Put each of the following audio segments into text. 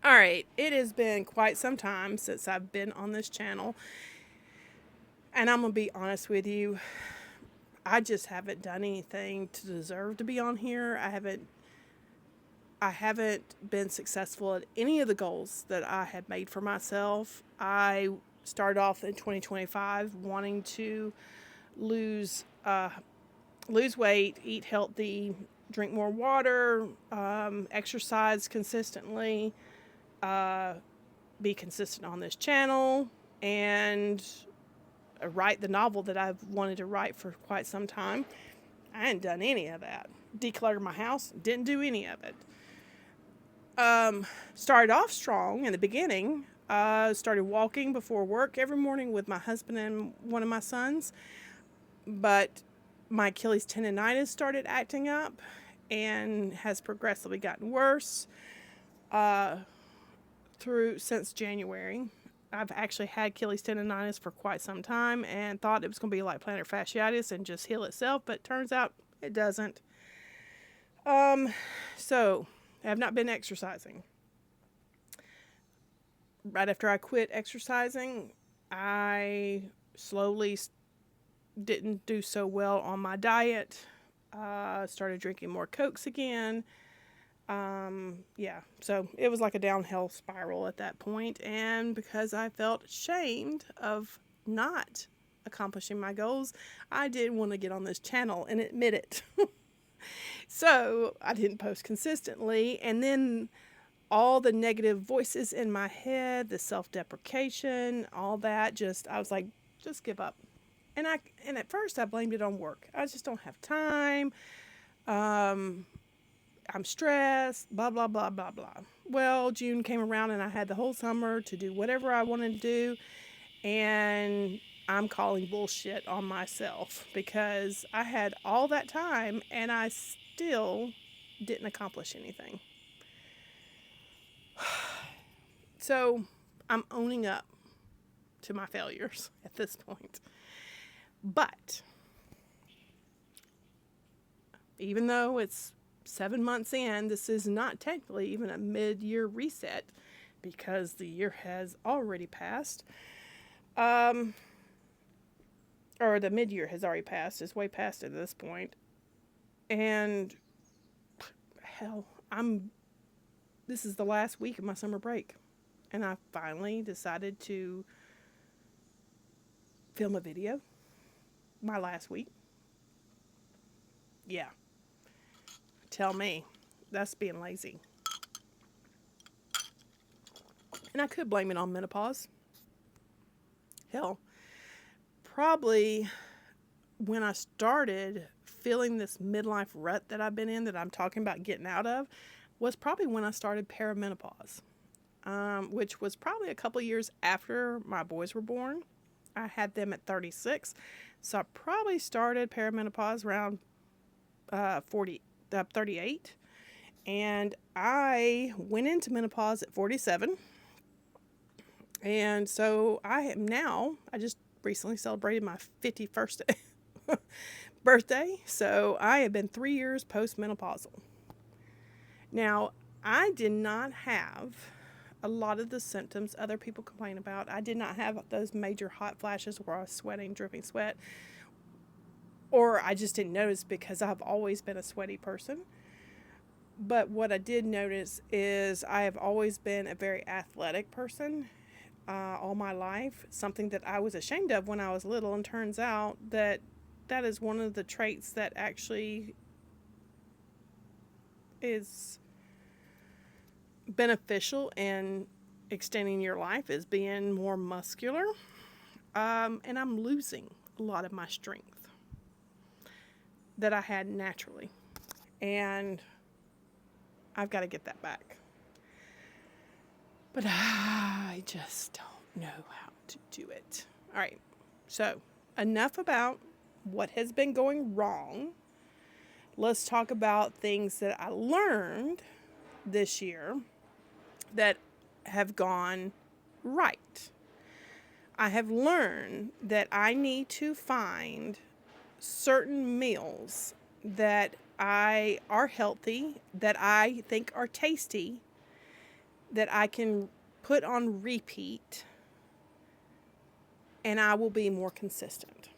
All right, it has been quite some time since I've been on this channel, and I'm gonna be honest with you. I just haven't done anything to deserve to be on here. I haven't been successful at any of the goals that I had made for myself. I started off in 2025 wanting to lose lose weight, eat healthy, drink more water, exercise consistently, be consistent on this channel, and write the novel that I've wanted to write for quite some time. I hadn't done any of that. Decluttered my house, didn't do any of it. Started off strong in the beginning. Started walking before work every morning with my husband and one of my sons. But my Achilles tendonitis started acting up and has progressively gotten worse since January. I've actually had Achilles tendonitis for quite some time and thought it was going to be like plantar fasciitis and just heal itself, but turns out it doesn't. So I have not been exercising. Right after I quit exercising, I slowly didn't do so well on my diet. Started drinking more Cokes again. So it was like a downhill spiral at that point. And because I felt ashamed of not accomplishing my goals, I did want to get on this channel and admit it. So I didn't post consistently. And then all the negative voices in my head, the self-deprecation, all that, I was like, just give up. And at first I blamed it on work. I just don't have time. I'm stressed, blah, blah, blah, blah, blah. Well, June came around and I had the whole summer to do whatever I wanted to do. And I'm calling bullshit on myself because I had all that time and I still didn't accomplish anything. So I'm owning up to my failures at this point. But even though it's 7 months in, this is not technically even a mid-year reset because the year has already passed. Or the mid-year has already passed. It's way past at this point. And hell, this is the last week of my summer break. And I finally decided to film a video my last week. Yeah. Tell me, that's being lazy. And I could blame it on menopause. Hell, probably when I started feeling this midlife rut that I've been in, that I'm talking about getting out of, was probably when I started perimenopause, which was probably a couple years after my boys were born. I had them at 36, so I probably started perimenopause around 38, and I went into menopause at 47, and so I just recently celebrated my 51st birthday, so I have been 3 years postmenopausal. Now, I did not have a lot of the symptoms other people complain about. I did not have those major hot flashes where I was sweating, dripping sweat, or I just didn't notice because I've always been a sweaty person. But what I did notice is I have always been a very athletic person all my life, something that I was ashamed of when I was little, and turns out that is one of the traits that actually is beneficial in extending your life, is being more muscular. And I'm losing a lot of my strength that I had naturally. And I've got to get that back. But I just don't know how to do it. All right. So enough about what has been going wrong. Let's talk about things that I learned this year that have gone right. I have learned that I need to find certain meals that are healthy, that I think are tasty, that I can put on repeat, and I will be more consistent.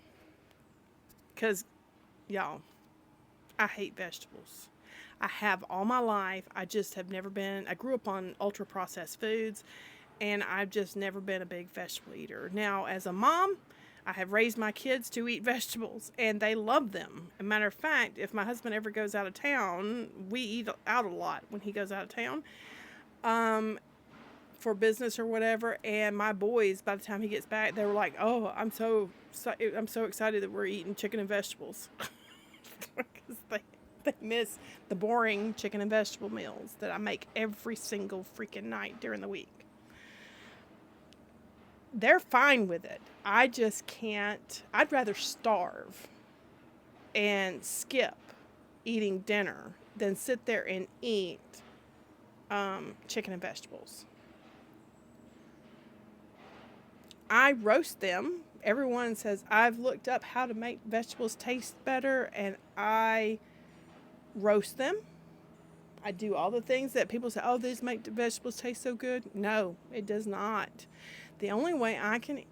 Because, y'all, I hate vegetables. I have all my life. I just have never been, I grew up on ultra processed foods, and I've just never been a big vegetable eater. Now, as a mom, I have raised my kids to eat vegetables, and they love them. As a matter of fact, if my husband ever goes out of town, we eat out a lot when he goes out of town for business or whatever. And my boys, by the time he gets back, they were like, "Oh, I'm so excited that we're eating chicken and vegetables," because they miss the boring chicken and vegetable meals that I make every single freaking night during the week. They're fine with it. I just can't. I'd rather starve and skip eating dinner than sit there and eat chicken and vegetables. I roast them. Everyone says I've looked up how to make vegetables taste better, and I roast them. I do all the things that people say, oh, these make the vegetables taste so good. No, it does not. The only way I can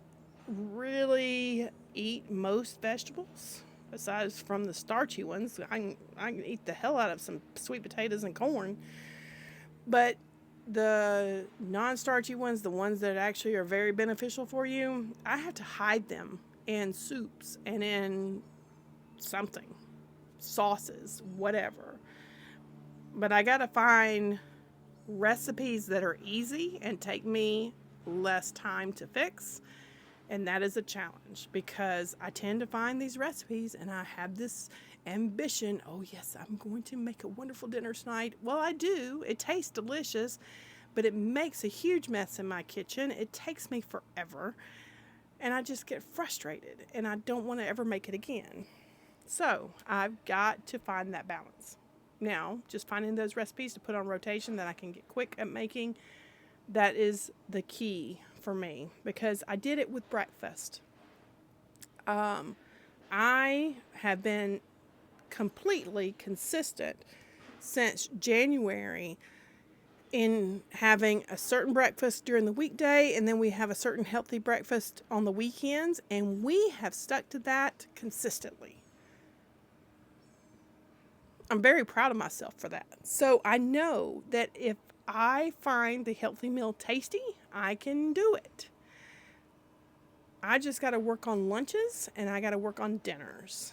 really eat most vegetables, besides from the starchy ones, I can eat the hell out of some sweet potatoes and corn. But the non-starchy ones, the ones that actually are very beneficial for you, I have to hide them in soups and in something, sauces, whatever. But I gotta find recipes that are easy and take me less time to fix. And that is a challenge, because I tend to find these recipes and I have this ambition. Oh yes, I'm going to make a wonderful dinner tonight. Well, I do. It tastes delicious, but it makes a huge mess in my kitchen. It takes me forever, and I just get frustrated, and I don't want to ever make it again. So I've got to find that balance. Now, just finding those recipes to put on rotation that I can get quick at making, that is the key for me, because I did it with breakfast. I have been completely consistent since January in having a certain breakfast during the weekday, and then we have a certain healthy breakfast on the weekends, and we have stuck to that consistently. I'm very proud of myself for that. So I know that if I find the healthy meal tasty, I can do it. I just got to work on lunches, and I got to work on dinners.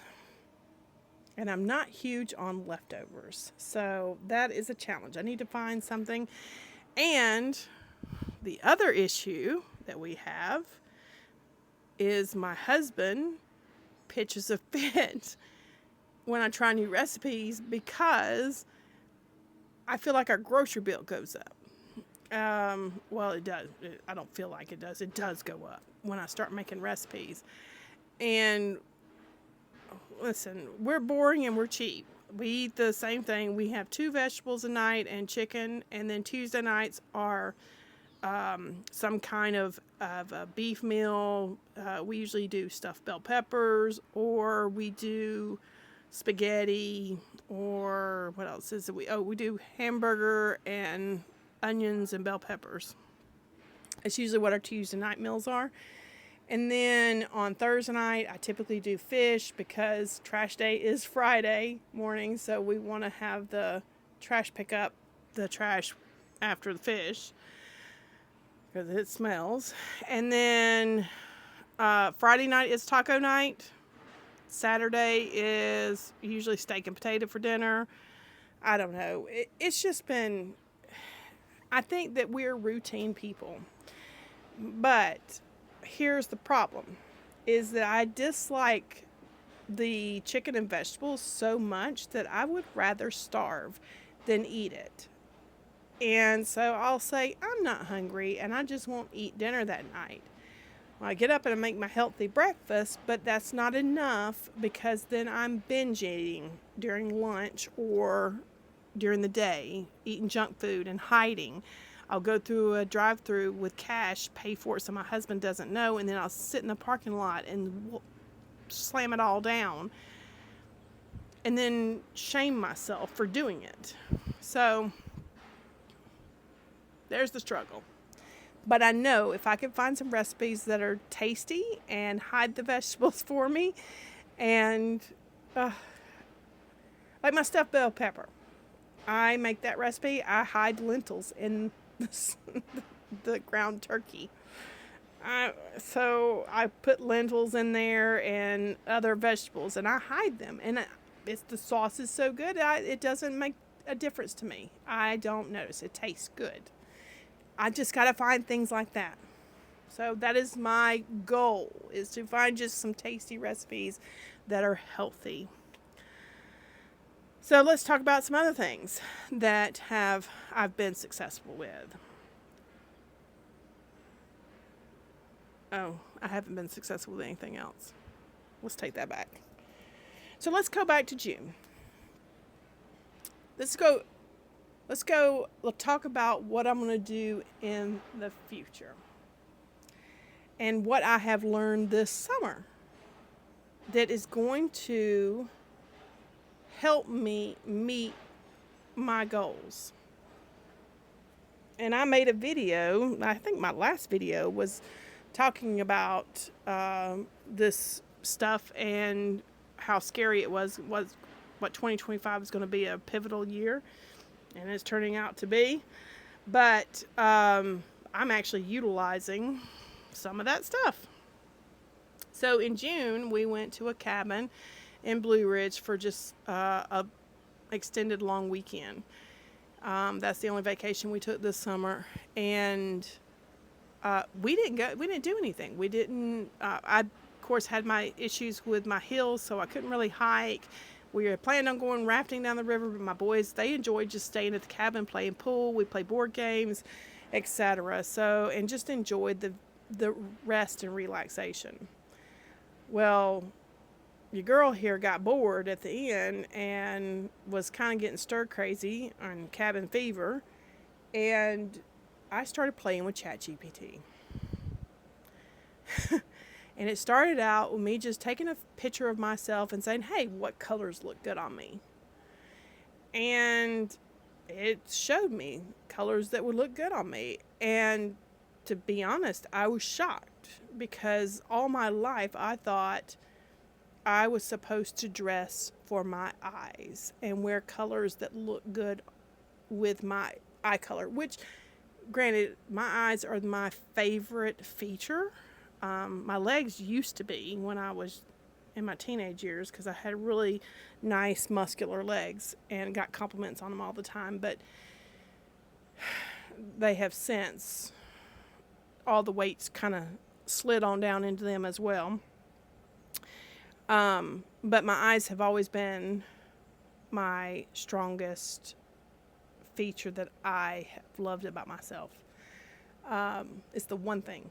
And I'm not huge on leftovers. So that is a challenge. I need to find something. And the other issue that we have is my husband pitches a fit when I try new recipes, because I feel like our grocery bill goes up. Well, it does. I don't feel like it does. It does go up when I start making recipes. And listen, we're boring and we're cheap. We eat the same thing. We have 2 vegetables a night and chicken, and then Tuesday nights are some kind of a beef meal. We usually do stuffed bell peppers, or we do spaghetti, or what else is it? We do hamburger and onions and bell peppers. It's usually what our Tuesday night meals are. And then on Thursday night, I typically do fish, because trash day is Friday morning, so we want to have the trash pick up the trash after the fish, because it smells. And then Friday night is taco night. Saturday is usually steak and potato for dinner. I don't know. It's just been, I think that we're routine people. But here's the problem, is that I dislike the chicken and vegetables so much that I would rather starve than eat it. And so I'll say, I'm not hungry, and I just won't eat dinner that night. I get up and I make my healthy breakfast, but that's not enough, because then I'm binge eating during lunch or during the day, eating junk food and hiding. I'll go through a drive-through with cash, pay for it so my husband doesn't know, and then I'll sit in the parking lot and slam it all down, and then shame myself for doing it. So There's the struggle. But I know if I can find some recipes that are tasty and hide the vegetables for me, and like my stuffed bell pepper, I make that recipe. I hide lentils in the ground turkey. So I put lentils in there and other vegetables, and I hide them. And the sauce is so good, it doesn't make a difference to me. I don't notice. It tastes good. I just got to find things like that. So that is my goal, is to find just some tasty recipes that are healthy. So let's talk about some other things that I've been successful with. Oh, I haven't been successful with anything else. Let's take that back. So let's go back to June. Let's talk about what I'm going to do in the future. And what I have learned this summer that is going to help me meet my goals. And I made a video, I think my last video was talking about this stuff and how scary it was what 2025 is going to be a pivotal year, and it's turning out to be. But I'm actually utilizing some of that stuff. So in June, we went to a cabin in Blue Ridge for just a extended long weekend. That's the only vacation we took this summer, and we didn't do anything. We didn't. I of course had my issues with my heels, so I couldn't really hike. We were planning on going rafting down the river, but my boys, they enjoyed just staying at the cabin, playing pool. We played board games, etc. So, and just enjoyed the rest and relaxation. Well, your girl here got bored at the end and was kind of getting stir crazy on cabin fever, and I started playing with ChatGPT. And it started out with me just taking a picture of myself and saying, hey, what colors look good on me? And it showed me colors that would look good on me. And to be honest, I was shocked, because all my life I thought I was supposed to dress for my eyes and wear colors that look good with my eye color, which, granted, my eyes are my favorite feature. My legs used to be when I was in my teenage years, because I had really nice muscular legs and got compliments on them all the time, but they have since, all the weight's kind of slid on down into them as well. But my eyes have always been my strongest feature that I have loved about myself. It's the one thing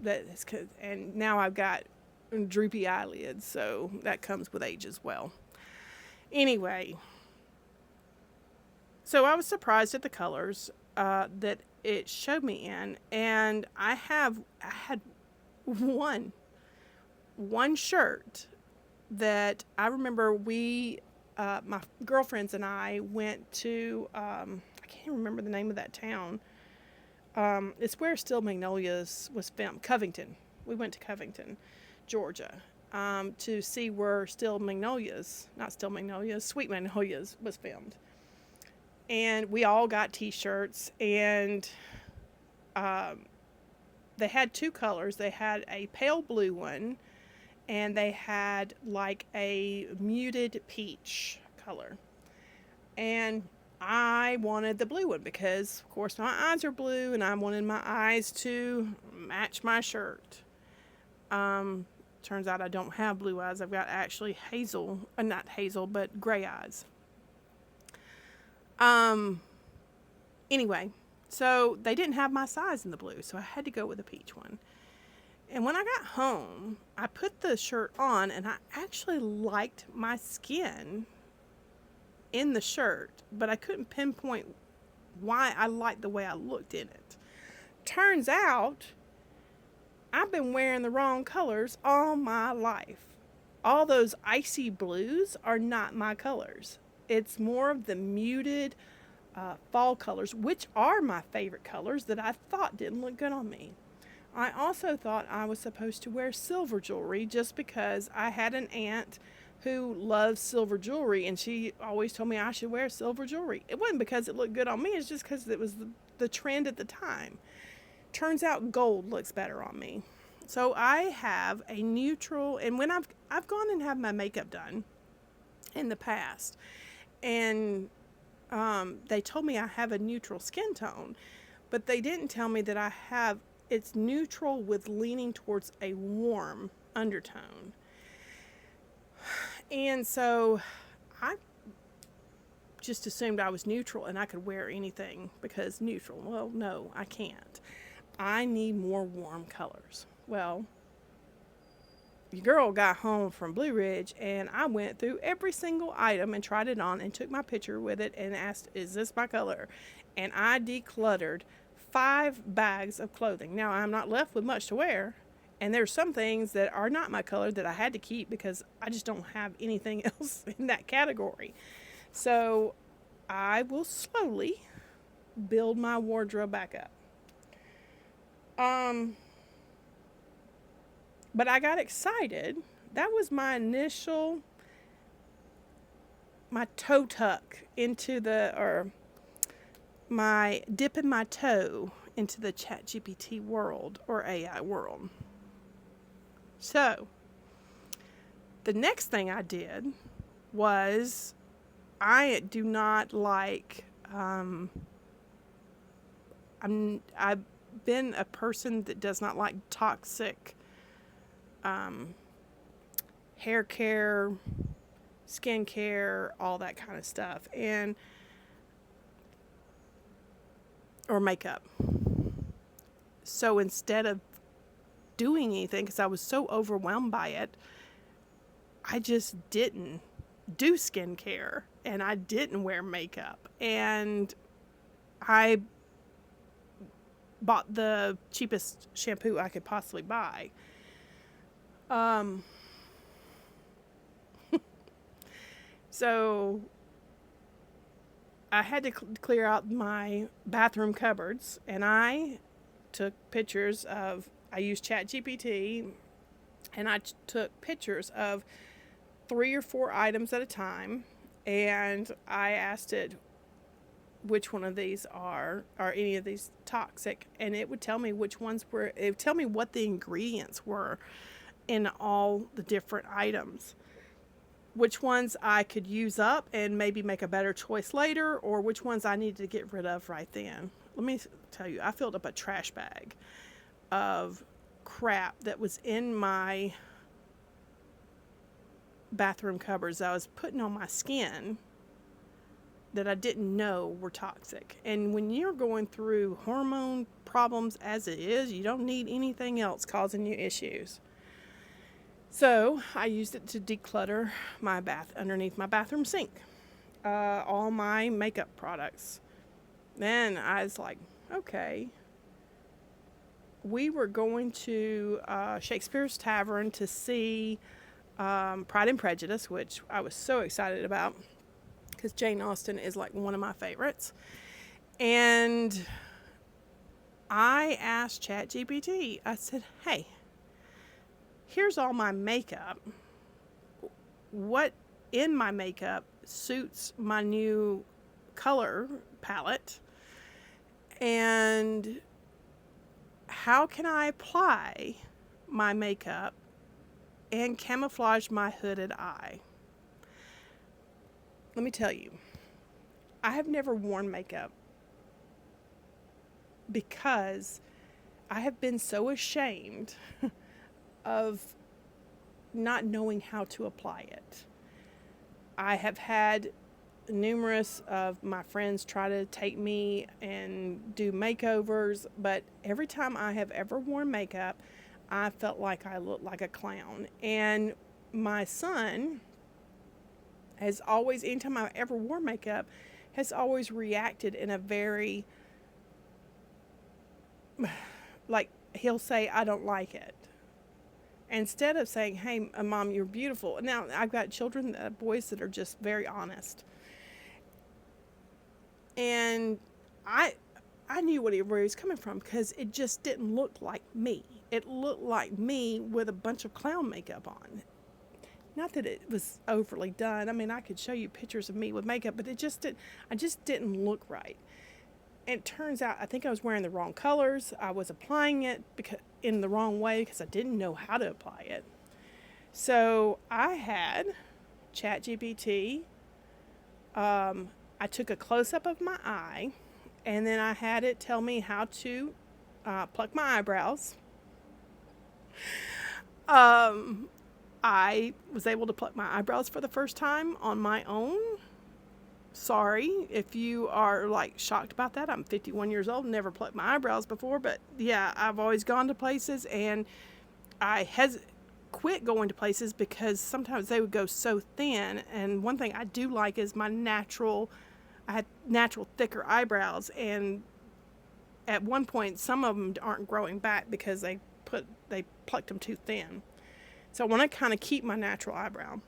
that is, and now I've got droopy eyelids, so that comes with age as well. Anyway, so I was surprised at the colors that it showed me in, and I had one shirt that I remember my girlfriends and I went to, I can't remember the name of that town. It's where Still Magnolias was filmed, Covington. We went to Covington, Georgia, to see where Sweet Magnolias was filmed. And we all got t-shirts, and they had two colors. They had a pale blue one, and they had like a muted peach color. And I wanted the blue one because, of course, my eyes are blue, and I wanted my eyes to match my shirt. Turns out I don't have blue eyes. I've got actually not hazel, but gray eyes. Anyway, so they didn't have my size in the blue, so I had to go with the peach one. And when I got home, I put the shirt on, and I actually liked my skin in the shirt, but I couldn't pinpoint why I liked the way I looked in it. Turns out, I've been wearing the wrong colors all my life. All those icy blues are not my colors. It's more of the muted fall colors, which are my favorite colors that I thought didn't look good on me. I also thought I was supposed to wear silver jewelry just because I had an aunt who loves silver jewelry, and she always told me I should wear silver jewelry. It wasn't because it looked good on me, it's just because it was the trend at the time. Turns out gold looks better on me. So I have a neutral, and when I've gone and had my makeup done in the past, and they told me I have a neutral skin tone, but they didn't tell me that it's neutral with leaning towards a warm undertone. And so I just assumed I was neutral and I could wear anything because neutral. Well, no, I can't. I need more warm colors. Well, your girl got home from Blue Ridge and I went through every single item and tried it on and took my picture with it and asked, is this my color? And I decluttered 5 bags of clothing. Now, I'm not left with much to wear. And there's some things that are not my color that I had to keep because I just don't have anything else in that category. So I will slowly build my wardrobe back up. But I got excited. That was my toe tuck into my dipping my toe into the ChatGPT world or AI world. So, the next thing I did was I do not like, I've been a person that does not like toxic hair care, skin care, all that kind of stuff, or makeup. So instead of doing anything, because I was so overwhelmed by it, I just didn't do skincare and I didn't wear makeup, and I bought the cheapest shampoo I could possibly buy. So I had to clear out my bathroom cupboards, and I took pictures of, I used ChatGPT, and I took pictures of 3 or 4 items at a time, and I asked it which one of these are any of these toxic, and it would tell me which ones were, it would tell me what the ingredients were in all the different items, which ones I could use up and maybe make a better choice later, or which ones I needed to get rid of right then. Let me tell you, I filled up a trash bag of crap that was in my bathroom cupboards I was putting on my skin that I didn't know were toxic. And when you're going through hormone problems as it is, you don't need anything else causing you issues. So I used it to declutter my underneath my bathroom sink, all my makeup products. Then I was like, okay. We were going to Shakespeare's Tavern to see Pride and Prejudice, which I was so excited about because Jane Austen is like one of my favorites. And I asked ChatGPT, I said, hey, here's all my makeup. What in my makeup suits my new color palette? And how can I apply my makeup and camouflage my hooded eye? Let me tell you, I have never worn makeup because I have been so ashamed of not knowing how to apply it. I have had numerous of my friends try to take me and do makeovers, but every time I have ever worn makeup, I felt like I looked like a clown. And my son has always, anytime I ever wore makeup, has always reacted in a very, like, he'll say, I don't like it. Instead of saying, hey, Mom, you're beautiful. Now, I've got children, boys that are just very honest. And I I knew where he was coming from because it just didn't look like me. It looked like me with a bunch of clown makeup on. Not that it was overly done. I mean, I could show you pictures of me with makeup, but I just didn't look right. And it turns out I think I was wearing the wrong colors. I was applying it in the wrong way because I didn't know how to apply it. So I had ChatGPT. I took a close up of my eye, and then I had it tell me how to pluck my eyebrows. I was able to pluck my eyebrows for the first time on my own. Sorry if you are like shocked about that. I'm 51 years old, never plucked my eyebrows before, but yeah, I've always gone to places, and I quit going to places because sometimes they would go so thin. And one thing I do like is I had natural thicker eyebrows, and at one point some of them aren't growing back because they plucked them too thin. So I want to kind of keep my natural eyebrow.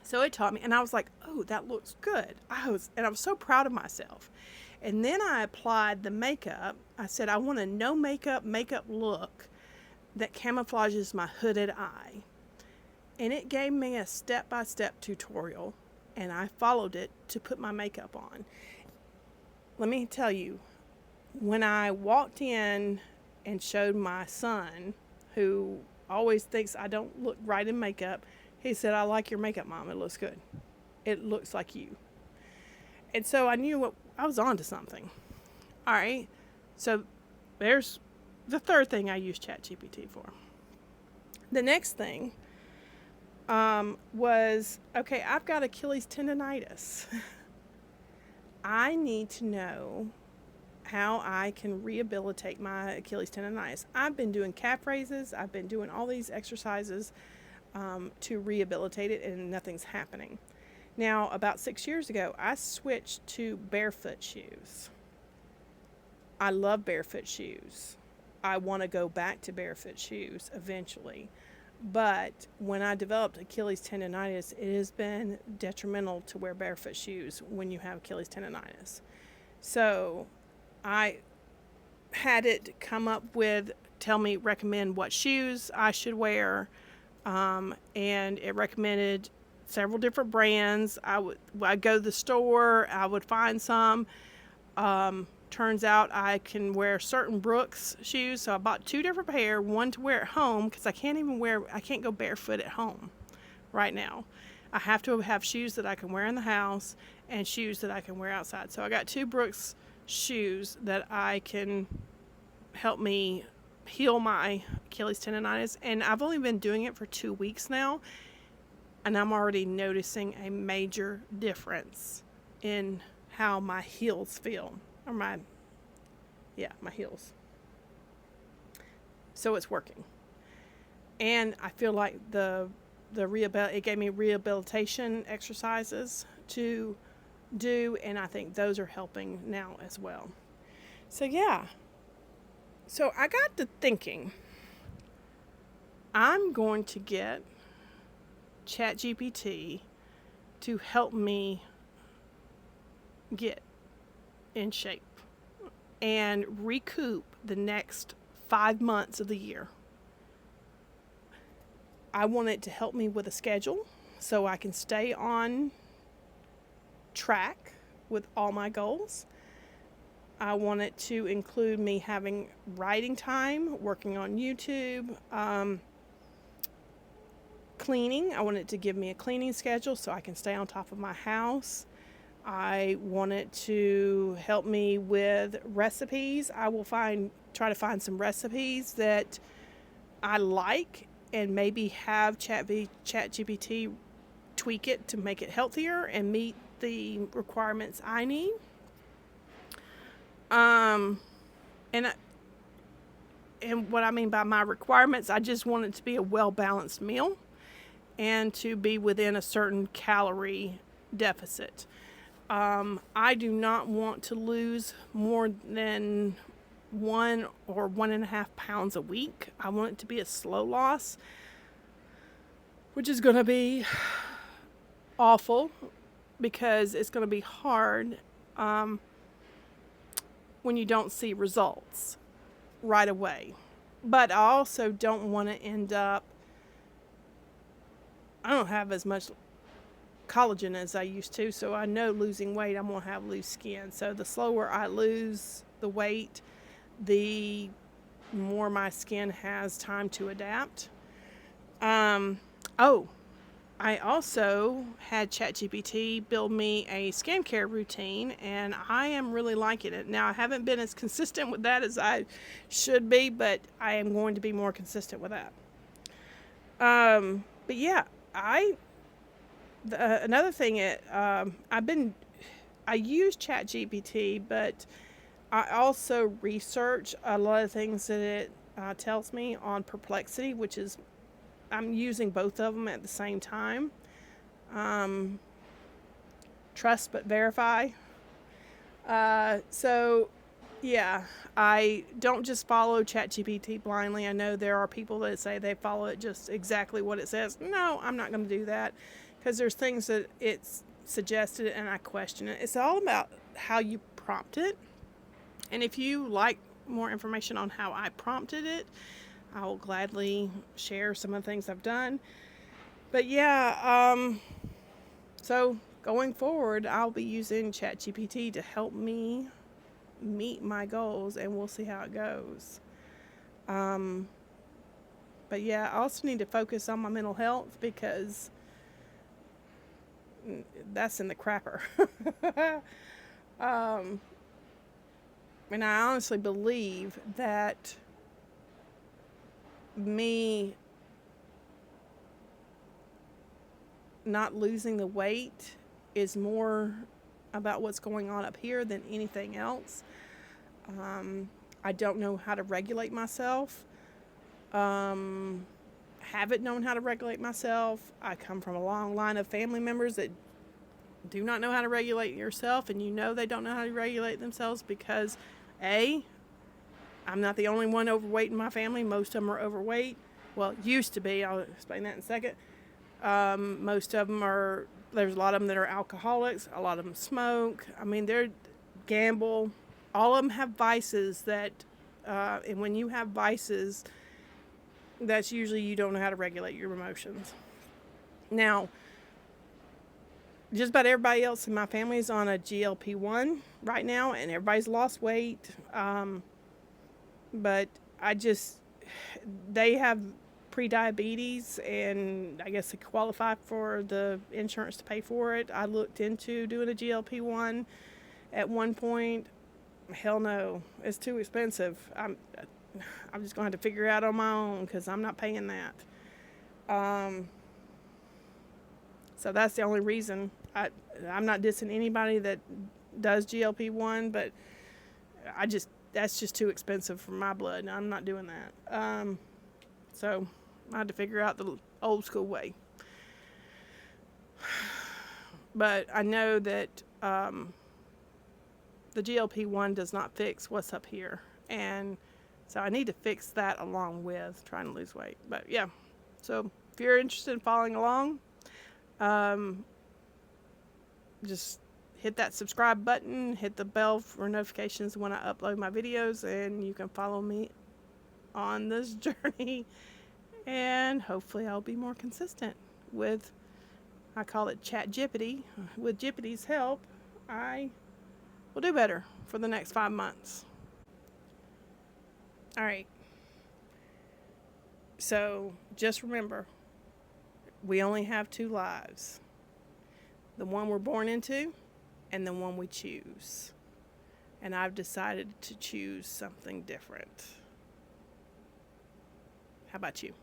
So it taught me, and I was like, oh, that looks good. I was so proud of myself. And then I applied the makeup. I said, I want a no makeup look that camouflages my hooded eye. And it gave me a step-by-step tutorial, and I followed it to put my makeup on. Let me tell you, when I walked in and showed my son, who always thinks I don't look right in makeup, he said, I like your makeup, Mom. It looks good. It looks like you. And so I knew I was on to something. All right. So there's the third thing I use ChatGPT for. The next thing was, okay, I've got Achilles tendonitis. I need to know how I can rehabilitate my Achilles tendonitis. I've been doing calf raises. I've been doing all these exercises to rehabilitate it, and nothing's happening. Now, about 6 years ago, I switched to barefoot shoes. I love barefoot shoes. I want to go back to barefoot shoes eventually. But when I developed Achilles tendonitis, it has been detrimental to wear barefoot shoes when you have Achilles tendonitis. So I had it recommend what shoes I should wear. And it recommended several different brands. I'd go to the store, I would find some. Turns out I can wear certain Brooks shoes, so I bought 2 different pair, one to wear at home because I can't go barefoot at home right now. I have to have shoes that I can wear in the house and shoes that I can wear outside. So I got 2 Brooks shoes that I can help me heal my Achilles tendonitis, and I've only been doing it for 2 weeks now, and I'm already noticing a major difference in how my heels feel, or my heels. So it's working, and I feel like it gave me rehabilitation exercises to do, and I think those are helping now as well. So yeah. So I got to thinking, I'm going to get ChatGPT to help me get in shape and recoup the next 5 months of the year. I want it to help me with a schedule so I can stay on track with all my goals. I want it to include me having writing time, working on YouTube, cleaning. I want it to give me a cleaning schedule so I can stay on top of my house. I want it to help me with recipes. I will try to find some recipes that I like and maybe have ChatGPT tweak it to make it healthier and meet the requirements I need. And what I mean by my requirements, I just want it to be a well-balanced meal and to be within a certain calorie deficit. I do not want to lose more than 1 or 1.5 pounds a week. I want it to be a slow loss, which is going to be awful because it's going to be hard. when you don't see results right away. But I also don't want to end up, I don't have as much collagen as I used to, so I know losing weight, I'm going to have loose skin. So the slower I lose the weight, the more my skin has time to adapt. I also had ChatGPT build me a skincare routine, and I am really liking it. Now, I haven't been as consistent with that as I should be, but I am going to be more consistent with that. But yeah, another thing, I use ChatGPT, but I also research a lot of things that it tells me on Perplexity, which is, I'm using both of them at the same time. Trust but verify. So yeah, I don't just follow ChatGPT blindly. I know there are people that say they follow it just exactly what it says. No, I'm not going to do that, because there's things that it's suggested and I question it. It's all about how you prompt it. And if you like more information on how I prompted it, I will gladly share some of the things I've done. But yeah, so going forward, I'll be using ChatGPT to help me meet my goals, and we'll see how it goes. But yeah, I also need to focus on my mental health, because that's in the crapper. And I honestly believe that me not losing the weight is more about what's going on up here than anything else. I don't know how to regulate myself. Haven't known how to regulate myself. I come from a long line of family members that do not know how to regulate yourself, and you know they don't know how to regulate themselves because, I'm not the only one overweight in my family. Most of them are overweight. Well, used to be. I'll explain that in a second. Most of them are, there's a lot of them that are alcoholics. A lot of them smoke. I mean, they're gamble. All of them have vices that, and when you have vices, that's usually you don't know how to regulate your emotions. Now, just about everybody else in my family is on a GLP-1 right now, and everybody's lost weight. But they have pre-diabetes, and I guess they qualify for the insurance to pay for it. I looked into doing a GLP-1 at one point. Hell no, it's too expensive. I'm just going to have to figure it out on my own, because I'm not paying that. So that's the only reason. I'm not dissing anybody that does GLP-1, but that's just too expensive for my blood, and I'm not doing that. So I had to figure out the old school way. But I know that the GLP-1 does not fix what's up here, and so I need to fix that along with trying to lose weight. But yeah, so if you're interested in following along, just hit that subscribe button, hit the bell for notifications when I upload my videos, and you can follow me on this journey. And hopefully I'll be more consistent with, I call it ChatGPT. With Jipity's help, I will do better for the next 5 months. All right. So just remember, we only have 2 lives. The one we're born into and the one we choose. And I've decided to choose something different. How about you?